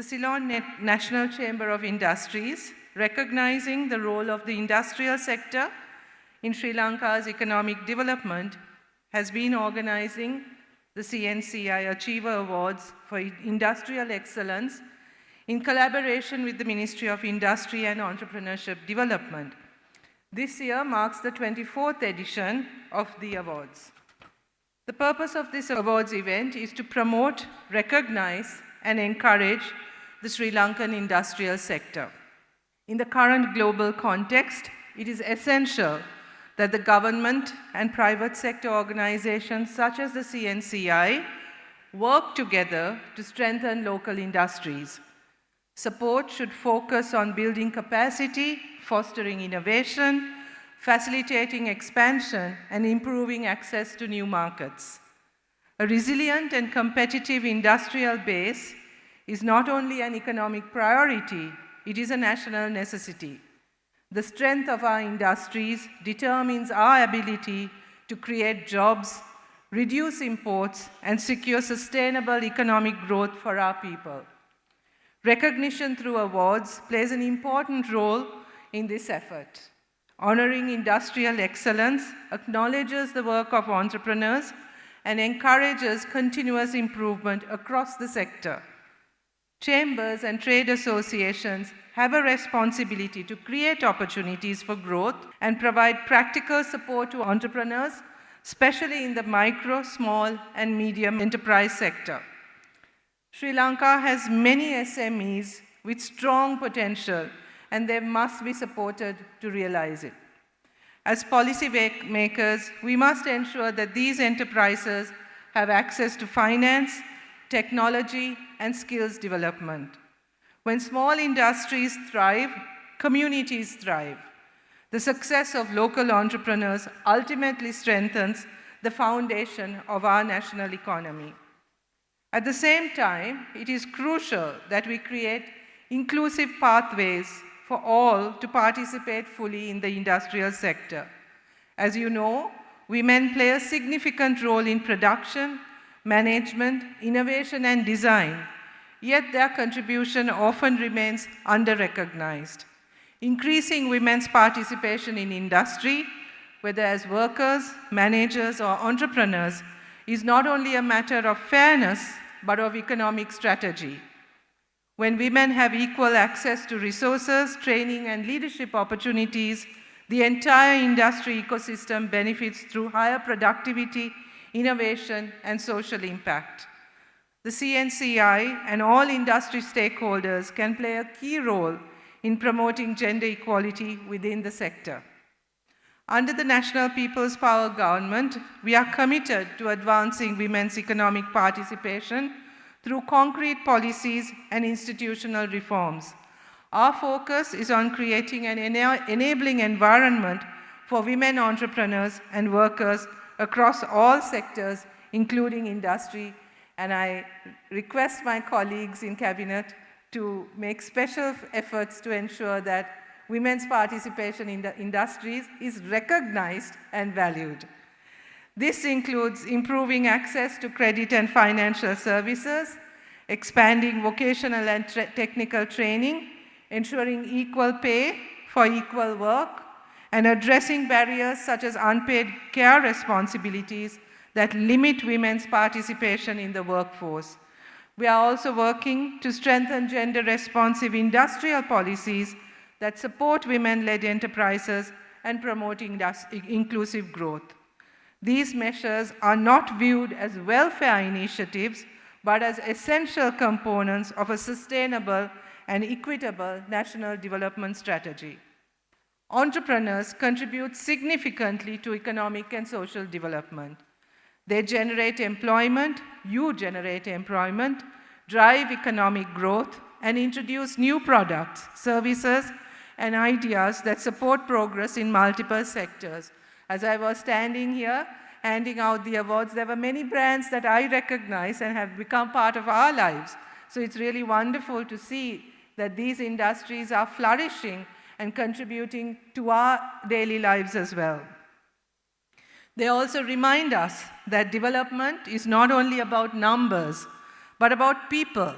the Ceylon National Chamber of Industries, recognizing the role of the industrial sector in Sri Lanka's economic development, has been organizing the CNCI Achiever Awards for Industrial Excellence in collaboration with the Ministry of Industry and Entrepreneurship Development. This year marks the 24th edition of the awards. The purpose of this awards event is to promote, recognize, and encourage the Sri Lankan industrial sector. In the current global context, it is essential that the government and private sector organizations such as the CNCI work together to strengthen local industries. Support should focus on building capacity, fostering innovation, facilitating expansion, and improving access to new markets. A resilient and competitive industrial base is not only an economic priority, it is a national necessity. The strength of our industries determines our ability to create jobs, reduce imports, and secure sustainable economic growth for our people. Recognition through awards plays an important role in this effort. Honoring industrial excellence acknowledges the work of entrepreneurs and encourages continuous improvement across the sector. Chambers and trade associations have a responsibility to create opportunities for growth and provide practical support to entrepreneurs, especially in the micro, small, and medium enterprise sector. Sri Lanka has many SMEs with strong potential, and they must be supported to realize it. As policy makers, we must ensure that these enterprises have access to finance, technology, and skills development. When small industries thrive, communities thrive. The success of local entrepreneurs ultimately strengthens the foundation of our national economy. At the same time, it is crucial that we create inclusive pathways for all to participate fully in the industrial sector. As you know, women play a significant role in production, management, innovation, and design, yet their contribution often remains under-recognized. Increasing women's participation in industry, whether as workers, managers, or entrepreneurs, is not only a matter of fairness, but of economic strategy. When women have equal access to resources, training, and leadership opportunities, the entire industry ecosystem benefits through higher productivity, innovation, and social impact. The CNCI and all industry stakeholders can play a key role in promoting gender equality within the sector. Under the National People's Power Government, we are committed to advancing women's economic participation through concrete policies and institutional reforms. Our focus is on creating an enabling environment for women entrepreneurs and workers across all sectors, including industry, and I request my colleagues in Cabinet to make special efforts to ensure that women's participation in the industries is recognized and valued. This includes improving access to credit and financial services, expanding vocational and technical training, ensuring equal pay for equal work, and addressing barriers such as unpaid care responsibilities that limit women's participation in the workforce. We are also working to strengthen gender-responsive industrial policies that support women-led enterprises and promote inclusive growth. These measures are not viewed as welfare initiatives, but as essential components of a sustainable and equitable national development strategy. Entrepreneurs contribute significantly to economic and social development. They generate employment, you generate employment, drive economic growth, and introduce new products, services, and ideas that support progress in multiple sectors. As I was standing here handing out the awards, there were many brands that I recognize and have become part of our lives. So it's really wonderful to see that these industries are flourishing and contributing to our daily lives as well. They also remind us that development is not only about numbers, but about people.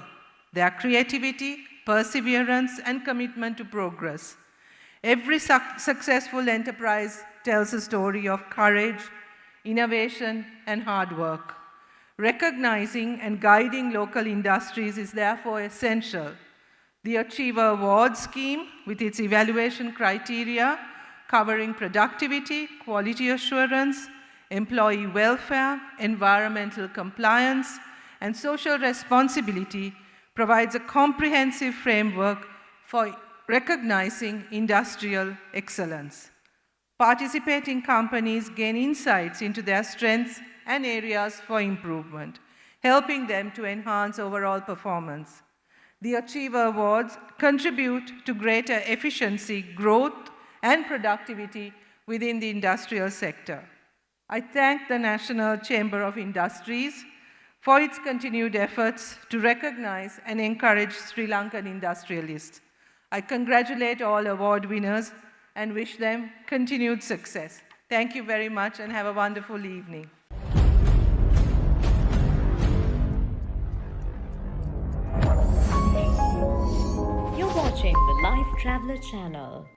their creativity, perseverance, and commitment to progress. Every successful enterprise tells a story of courage, innovation, and hard work. Recognizing and guiding local industries is therefore essential. The Achiever Award scheme, with its evaluation criteria covering productivity, quality assurance, employee welfare, environmental compliance, and social responsibility, provides a comprehensive framework for recognizing industrial excellence. Participating companies gain insights into their strengths and areas for improvement, helping them to enhance overall performance. The Achiever Awards contribute to greater efficiency, growth, and productivity within the industrial sector. I thank the National Chamber of Industries for its continued efforts to recognize and encourage Sri Lankan industrialists. I congratulate all award winners and wish them continued success. Thank you very much and have a wonderful evening. You're watching the Life Traveler channel.